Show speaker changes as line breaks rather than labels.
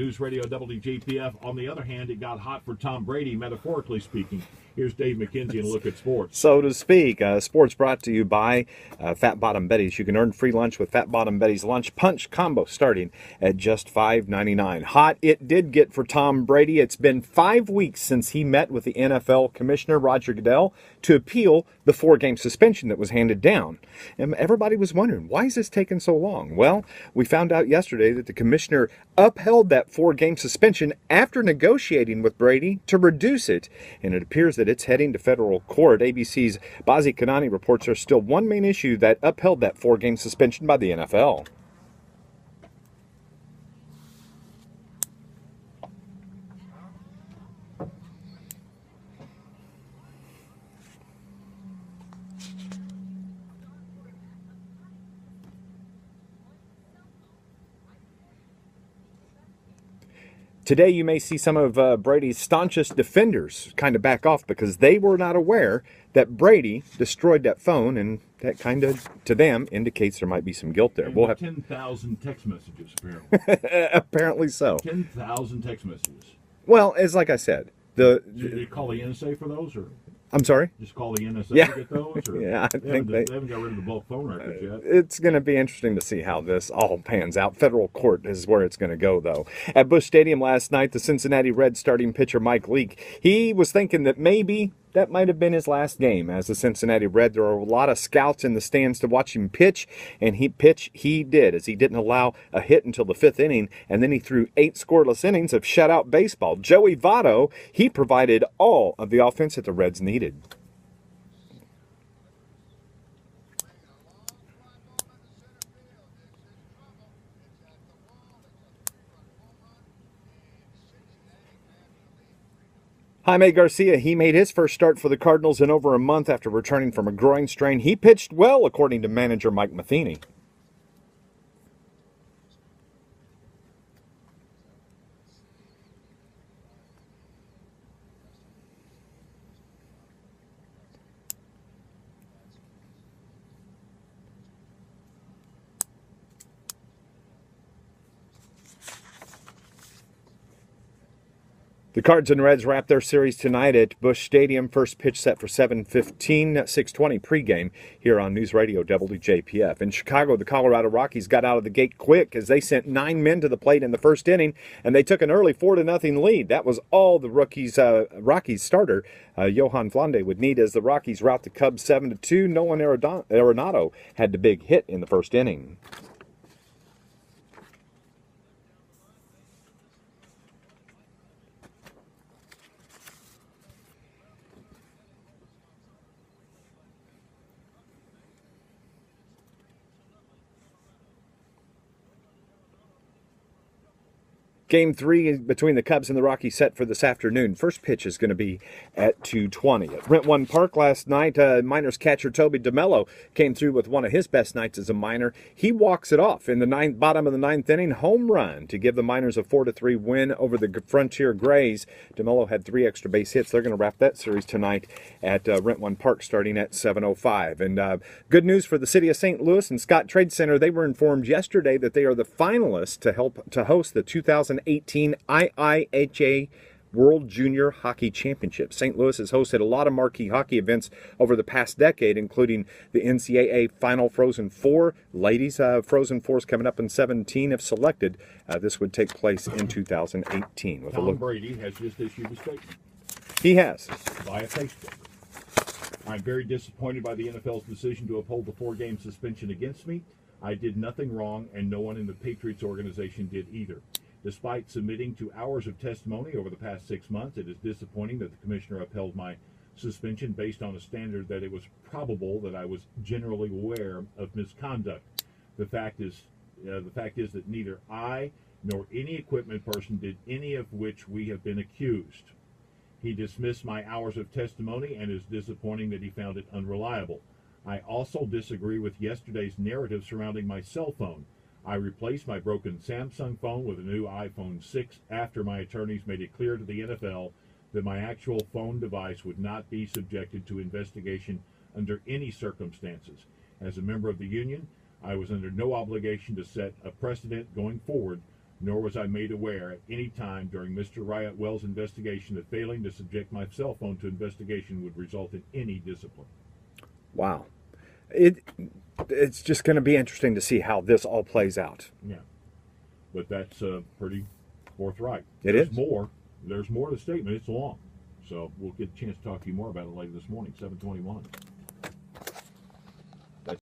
Newsradio WJPF. On the other hand, it got hot for Tom Brady, metaphorically speaking. Here's Dave McKenzie and a look at sports.
So to speak, sports brought to you by Fat Bottom Betty's. You can earn free lunch with Fat Bottom Betty's Lunch Punch Combo starting at just $5.99. Hot it did get for Tom Brady. It's been 5 weeks since he met with the NFL Commissioner, Roger Goodell, to appeal the 4-game suspension that was handed down. And everybody was wondering, why is this taking so long? Well, we found out yesterday that the Commissioner upheld that 4-game suspension after negotiating with Brady to reduce it, and it appears that it's heading to federal court. ABC's Bazi Kanani reports there's still one main issue that upheld that 4-game suspension by the NFL. Today, you may see some of Brady's staunchest defenders kind of back off because they were not aware that Brady destroyed that phone, and that kind of, to them, indicates there might be some guilt there.
And we'll have 10,000 text messages, apparently.
Apparently so.
10,000 text messages.
Well, as like I said,
Did you call the NSA for those, or?
I'm sorry?
Just call the NSA to get those? Or
Yeah, I think
they haven't got rid of the bulk phone records yet.
It's going to be interesting to see how this all pans out. Federal court is where it's going to go, though. At Busch Stadium last night, the Cincinnati Reds starting pitcher Mike Leake, he was thinking that maybe that might have been his last game as the Cincinnati Red. There were a lot of scouts in the stands to watch him pitch, and he did, as he didn't allow a hit until the 5th inning, and then he threw 8 scoreless innings of shutout baseball. Joey Votto, he provided all of the offense that the Reds needed. Jaime Garcia, he made his first start for the Cardinals in over a month after returning from a groin strain. He pitched well, according to manager Mike Matheny. The Cards and Reds wrap their series tonight at Busch Stadium. First pitch set for 7:15, 6:20 pregame here on Newsradio WJPF. In Chicago, the Colorado Rockies got out of the gate quick as they sent 9 men to the plate in the first inning, and they took an early 4-0 lead. That was all the Rockies starter, Johan Flande, would need as the Rockies rout the Cubs 7-2. Nolan Arenado had the big hit in the first inning. Game 3 between the Cubs and the Rockies set for this afternoon. First pitch is going to be at 2:20. At Rent One Park last night, Miners catcher Toby DeMello came through with one of his best nights as a Miner. He walks it off in the bottom of the 9th inning, home run to give the Miners a 4-3 win over the Frontier Grays. DeMello had 3 extra base hits. They're going to wrap that series tonight at Rent One Park starting at 7:05. And good news for the city of St. Louis and Scott Trade Center. They were informed yesterday that they are the finalists to host the 2018 IIHA World Junior Hockey Championship. St. Louis has hosted a lot of marquee hockey events over the past decade, including the NCAA Final Frozen Four. Ladies Frozen Four is coming up in 17 if selected. This would take place in 2018.
Tom Brady has just issued a statement.
He has.
Via Facebook. I'm very disappointed by the NFL's decision to uphold the 4-game suspension against me. I did nothing wrong, and no one in the Patriots organization did either. Despite submitting to hours of testimony over the past 6 months, it is disappointing that the commissioner upheld my suspension based on a standard that it was probable that I was generally aware of misconduct. The fact is that neither I nor any equipment person did any of which we have been accused. He dismissed my hours of testimony and is disappointing that he found it unreliable. I also disagree with yesterday's narrative surrounding my cell phone. I replaced my broken Samsung phone with a new iPhone 6 after my attorneys made it clear to the NFL that my actual phone device would not be subjected to investigation under any circumstances. As a member of the union, I was under no obligation to set a precedent going forward nor was I made aware at any time during Mr. Riot Wells' investigation that failing to subject my cell phone to investigation would result in any discipline.
Wow. It's just going to be interesting to see how this all plays out.
Yeah. But that's pretty forthright.
There's
There's more to the statement. It's long. So we'll get a chance to talk to you more about it later this morning, 7:21.